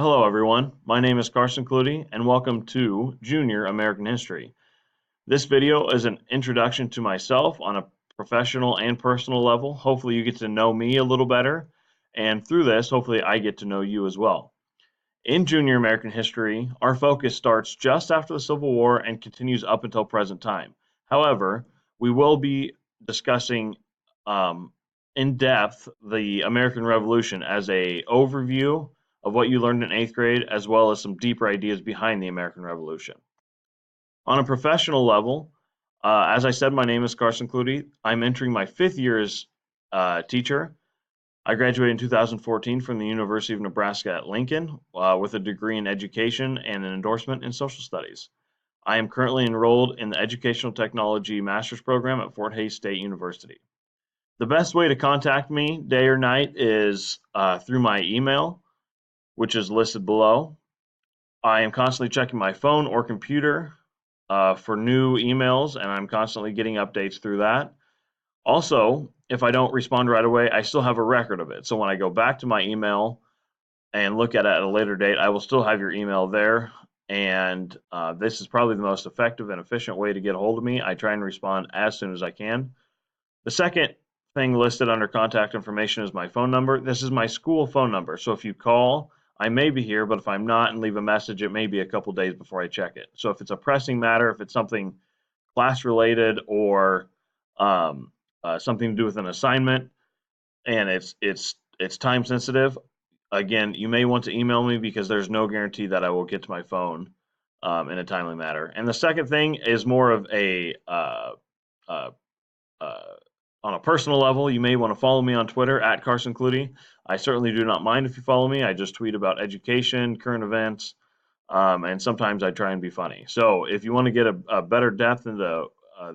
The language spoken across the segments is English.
Hello, everyone. My name is Carson Clutie, and welcome to Junior American History. This video is an introduction to myself on a professional and personal level. Hopefully, you get to know me a little better, and through this, hopefully, I get to know you as well. In Junior American History, our focus starts just after the Civil War and continues up until present time. However, we will be discussing in depth the American Revolution as a overview of what you learned in 8th grade, as well as some deeper ideas behind the American Revolution. On a professional level, as I said, my name is Carson Clutie. I'm entering my 5th year as teacher. I graduated in 2014 from the University of Nebraska at Lincoln with a degree in education and an endorsement in social studies. I am currently enrolled in the Educational Technology Master's Program at Fort Hays State University. The best way to contact me day or night is through my email, which is listed below. I am constantly checking my phone or computer for new emails, and I'm constantly getting updates through that. Also, if I don't respond right away, I still have a record of it. So when I go back to my email and look at it at a later date, I will still have your email there. And this is probably the most effective and efficient way to get a hold of me. I try and respond as soon as I can. The second thing listed under contact information is my phone number. This is my school phone number. So if you call, I may be here, but if I'm not and leave a message, it may be a couple days before I check it. So if it's a pressing matter, if it's something class related or something to do with an assignment, and it's time sensitive. Again, you may want to email me because there's no guarantee that I will get to my phone in a timely manner. And the second thing is more of a uh, uh, on a personal level. You may want to follow me on Twitter at Carson Clutie. I certainly do not mind if you follow me. I just tweet about education, current events, and sometimes I try and be funny. So if you want to get a better depth into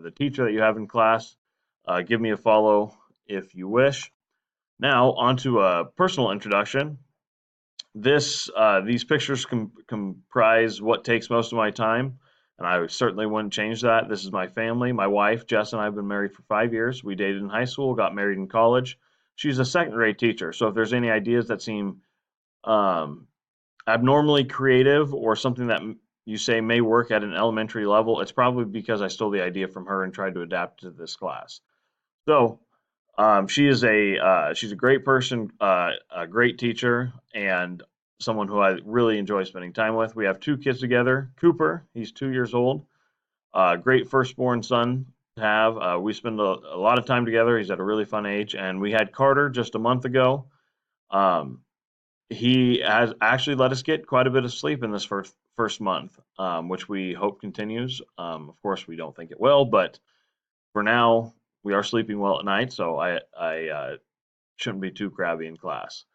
the teacher that you have in class, give me a follow if you wish. Now, onto a personal introduction. These pictures comprise what takes most of my time, and I certainly wouldn't change that. This is my family. My wife, Jess, and I have been married for 5 years. We dated in high school, got married in college. She's a second grade teacher, so if there's any ideas that seem um, abnormally creative or something that you say may work at an elementary level, it's probably because I stole the idea from her and tried to adapt to this class. So she's a great person, a great teacher, and someone who I really enjoy spending time with. We have two kids together. Cooper, he's 2 years old. Great firstborn son to have. We spend a lot of time together. He's at a really fun age, and we had Carter just a month ago. Um, he has actually let us get quite a bit of sleep in this first month, which we hope continues. Of course, we don't think it will, but for now, we are sleeping well at night, so I shouldn't be too crabby in class.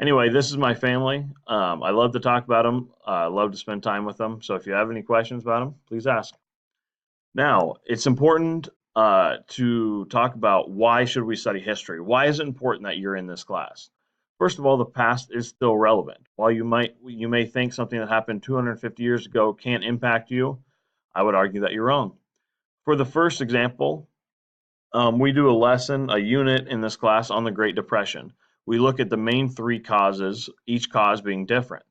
Anyway, this is my family. I love to talk about them. I love to spend time with them. So if you have any questions about them, please ask. Now, it's important to talk about why should we study history? Why is it important that you're in this class? First of all, the past is still relevant. While you may think something that happened 250 years ago can't impact you, I would argue that you're wrong. For the first example, we do a unit in this class on the Great Depression. We look at the main three causes, each cause being different.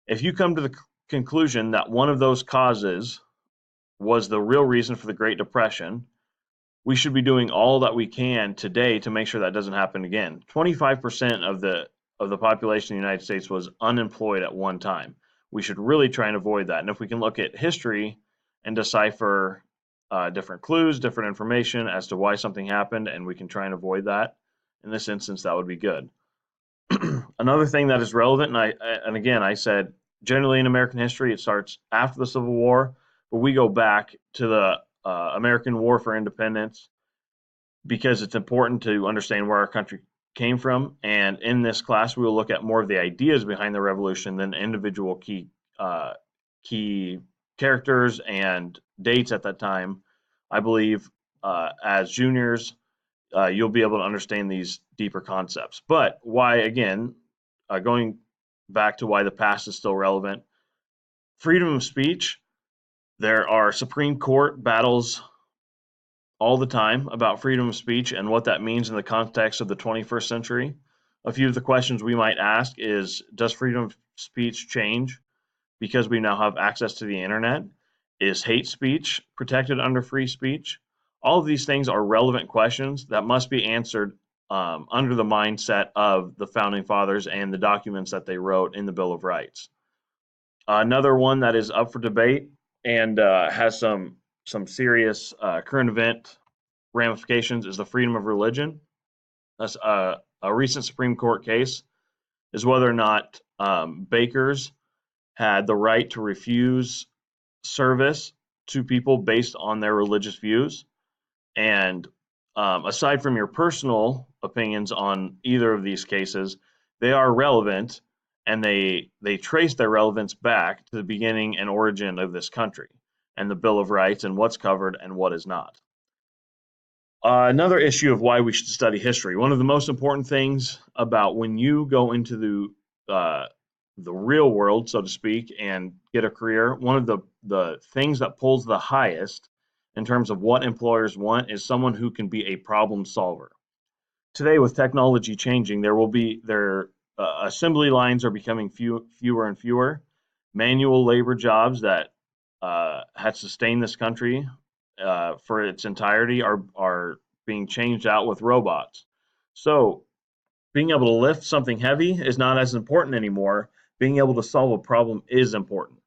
If you come to the conclusion that one of those causes was the real reason for the Great Depression, we should be doing all that we can today to make sure that doesn't happen again. 25% of the population of the United States was unemployed at one time. We should really try and avoid that. And if we can look at history and decipher different clues, different information as to why something happened, and we can try and avoid that, in this instance, that would be good. Another thing that is relevant, and again, I said generally in American history, it starts after the Civil War, but we go back to the American War for Independence because it's important to understand where our country came from. And in this class, we will look at more of the ideas behind the revolution than individual key characters and dates at that time. I believe as juniors, you'll be able to understand these deeper concepts. But why, again, going back to why the past is still relevant, freedom of speech, there are Supreme Court battles all the time about freedom of speech and what that means in the context of the 21st century. A few of the questions we might ask is, does freedom of speech change because we now have access to the internet? Is hate speech protected under free speech? All of these things are relevant questions that must be answered under the mindset of the founding fathers and the documents that they wrote in the Bill of Rights. Another one that is up for debate and has some serious current event ramifications is the freedom of religion. That's a recent Supreme Court case is whether or not bakers had the right to refuse service to people based on their religious views. And aside from your personal opinions on either of these cases, they are relevant, and they trace their relevance back to the beginning and origin of this country and the Bill of Rights and what's covered and what is not. Another issue of why we should study history. One of the most important things about when you go into the real world, so to speak, and get a career, one of the things that pulls the highest in terms of what employers want is someone who can be a problem solver. Today, with technology changing, their assembly lines are becoming fewer and fewer. Manual labor jobs that had sustained this country for its entirety are being changed out with robots. So being able to lift something heavy is not as important anymore. Being able to solve a problem is important.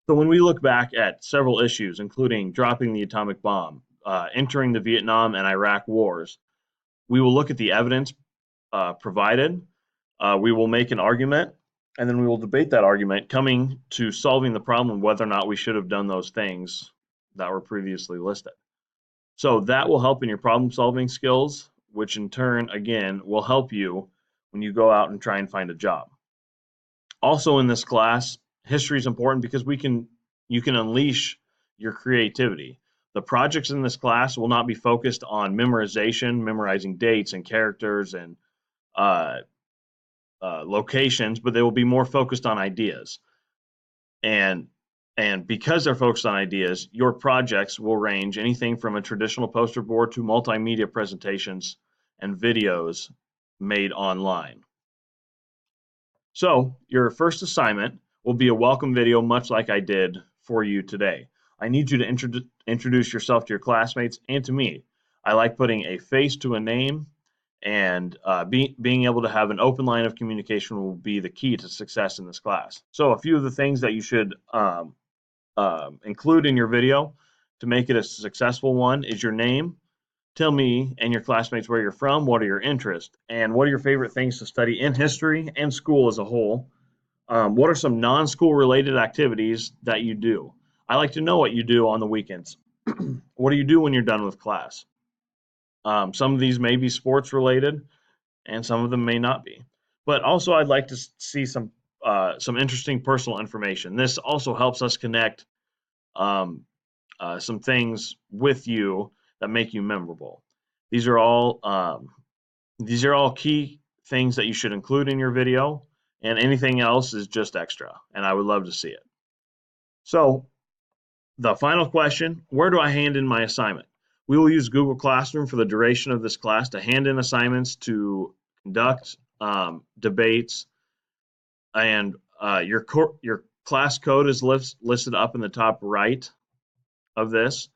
So when we look back at several issues, including dropping the atomic bomb, entering the Vietnam and Iraq wars, we will look at the evidence provided. We will make an argument, and then we will debate that argument, coming to solving the problem whether or not we should have done those things that were previously listed. So that will help in your problem-solving skills, which in turn, again, will help you when you go out and try and find a job. Also in this class, history is important because you can unleash your creativity. The projects in this class will not be focused on memorization, memorizing dates and characters and locations, but they will be more focused on ideas. And because they're focused on ideas, your projects will range anything from a traditional poster board to multimedia presentations and videos made online. So your first assignment will be a welcome video, much like I did for you today. I need you to introduce yourself to your classmates and to me. I like putting a face to a name, and being able to have an open line of communication will be the key to success in this class. So a few of the things that you should include in your video to make it a successful one is your name. Tell me and your classmates where you're from, what are your interests, and what are your favorite things to study in history and school as a whole. What are some non-school related activities that you do? I like to know what you do on the weekends. What do you do when you're done with class? Some of these may be sports related, and some of them may not be. But also, I'd like to see some interesting personal information. This also helps us connect some things with you that make you memorable. These are all key things that you should include in your video, and anything else is just extra, and I would love to see it. So the final question, where do I hand in my assignment? We will use Google Classroom for the duration of this class to hand in assignments, to conduct debates, and your class code is listed up in the top right of this,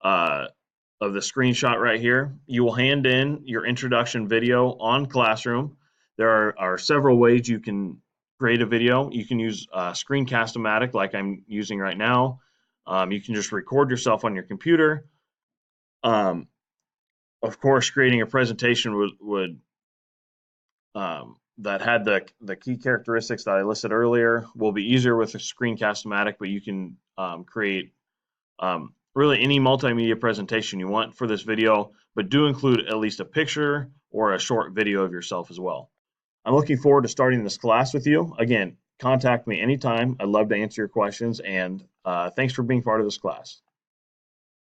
of the screenshot right here. You will hand in your introduction video on Classroom. There are several ways you can create a video. You can use Screencast-O-Matic like I'm using right now. You can just record yourself on your computer. Of course, creating a presentation would that had the key characteristics that I listed earlier will be easier with a Screencast-O-Matic, but you can create really any multimedia presentation you want for this video, but do include at least a picture or a short video of yourself as well. I'm looking forward to starting this class with you. Again, contact me anytime. I'd love to answer your questions, and thanks for being part of this class.